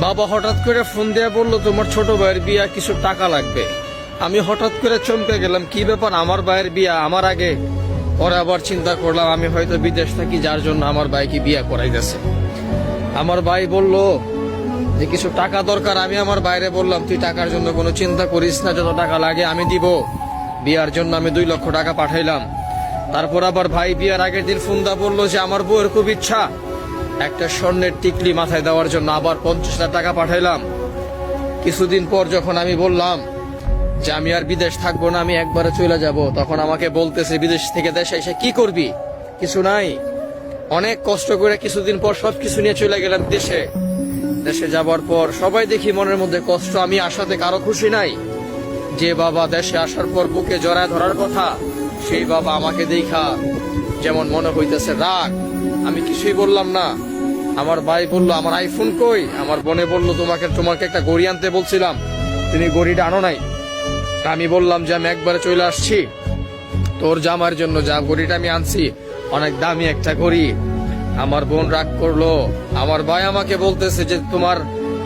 বাবা হঠাৎ করে ফোন দিয়ে বললো তোমার ছোট ভাইয়ের বিয়া, কিছু টাকা লাগবে। আমি হঠাৎ করে চমকে গেলাম, কি ব্যাপার, আমার ভাইয়ের বিয়া আমার আগে? পরে আবার চিন্তা করলাম আমি হয়তো বিদেশ থাকি, যার জন্য আমার ভাইকে বিয়া করাইতেছে। আমার ভাই বলল যে কিছু টাকা দরকার। আমি আমার বাইরে বললাম তুই টাকার জন্য কোনো চিন্তা করিস না, যত টাকা লাগে আমি দিব। বিয়ার জন্য আমি 2 লক্ষ টাকা পাঠাইলাম। তারপর আবার ভাই বিয়ার আগের দিন ফোন দা বললো যে আমার বউয়ের খুব ইচ্ছা একটা স্বর্ণের টিকলি মাথায় দেওয়ার জন্য, আবার 50,000 টাকা পাঠাইলাম। কিছুদিন পর যখন আমি বললাম যে আমি আর বিদেশ থাকবো না, আমি একবারে চলে যাব, তখন আমাকে বলতেছে বিদেশ থেকে দেশে এসে কি করবি, কিছু নাই। অনেক কষ্ট করে কিছুদিন পর সবকিছু নিয়ে চলে গেলাম দেশে। দেশে যাবার পর সবাই দেখি মনের মধ্যে কষ্ট, আমি আসাতে কারো খুশি নাই। যে বাবা দেশে আসার পর বুকে জড়ায় ধরার কথা, সেই বাবা আমাকে দেখা যেমন মনে হইতেছে রাগ। আমি কিছুই বললাম না। আমার ভাই বলল আমার আইফোন কই, আমার বোনে বলল তোমাকে একটা ঘড়ি আনতে বলছিলাম, তুমি ঘড়িটা আনো নাই। আমি বললাম যে আমি একবারে চলে আসছি তোর জামার জন্য, যা ঘড়িটা আমি আনছি অনেক দামি একটা ঘড়ি। আমার বোন রাগ করলো। আমার ভাই আমাকে বলতেছে যে তোমার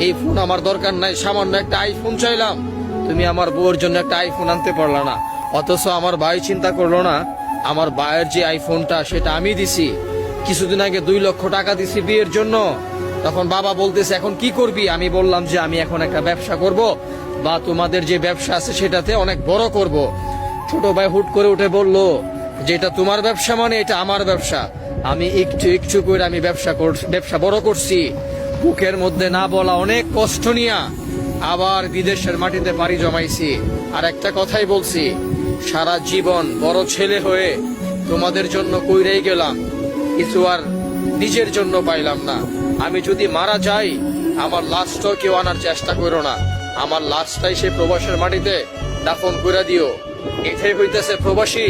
এই ফোন আমার দরকার নাই, সামান্য একটা আইফোন চাইলাম, তুমি আমার বউর জন্য একটা আইফোন আনতে পারলা না। অথচ আমার ভাই চিন্তা করলো না, আমার ভাইয়ের যে আইফোনটা সেটা আমি দিছি। কিছুদিন আগে 2 লক্ষ টাকা দিছি বিয়ের জন্য। তখন বাবা বলতেছে এখন কি করবি? আমি বললাম যে আমি এখন একটা ব্যবসা করব, বা তোমাদের যে ব্যবসা আছে সেটাতে অনেক বড় করব। ছোট ভাই হুট করে উঠে বলল যে এটা তোমার ব্যবসা মানে এটা আমার ব্যবসা। আমি একটু একটু করে আমি ব্যবসা বড় করছি। বুকের মধ্যে না বলা অনেক কষ্ট নিয়া আবার বিদেশের মাটিতে পাড়ি জমাইছি। আর একটা কথাই বলছি, সারা জীবন বড় ছেলে হয়ে তোমাদের জন্য কইরেই গেলাম, কিছু আর নিজের জন্য পাইলাম না। আমি যদি মারা যাই আমার লাশটাও কেউ আনার চেষ্টা করো না, আমার লাশটাই সে প্রবাসের মাটিতে দাফন করে দিও। এটাই হইতেছে প্রবাসী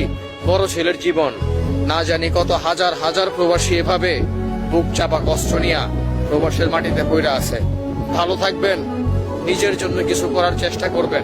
বড় ছেলের জীবন। না জানি কত হাজার হাজার প্রবাসী এভাবে বুক চাপা কষ্ট নিয়া প্রবাসের মাটিতে পড়ে আছে। ভালো থাকবেন, নিজের জন্য কিছু করার চেষ্টা করবেন।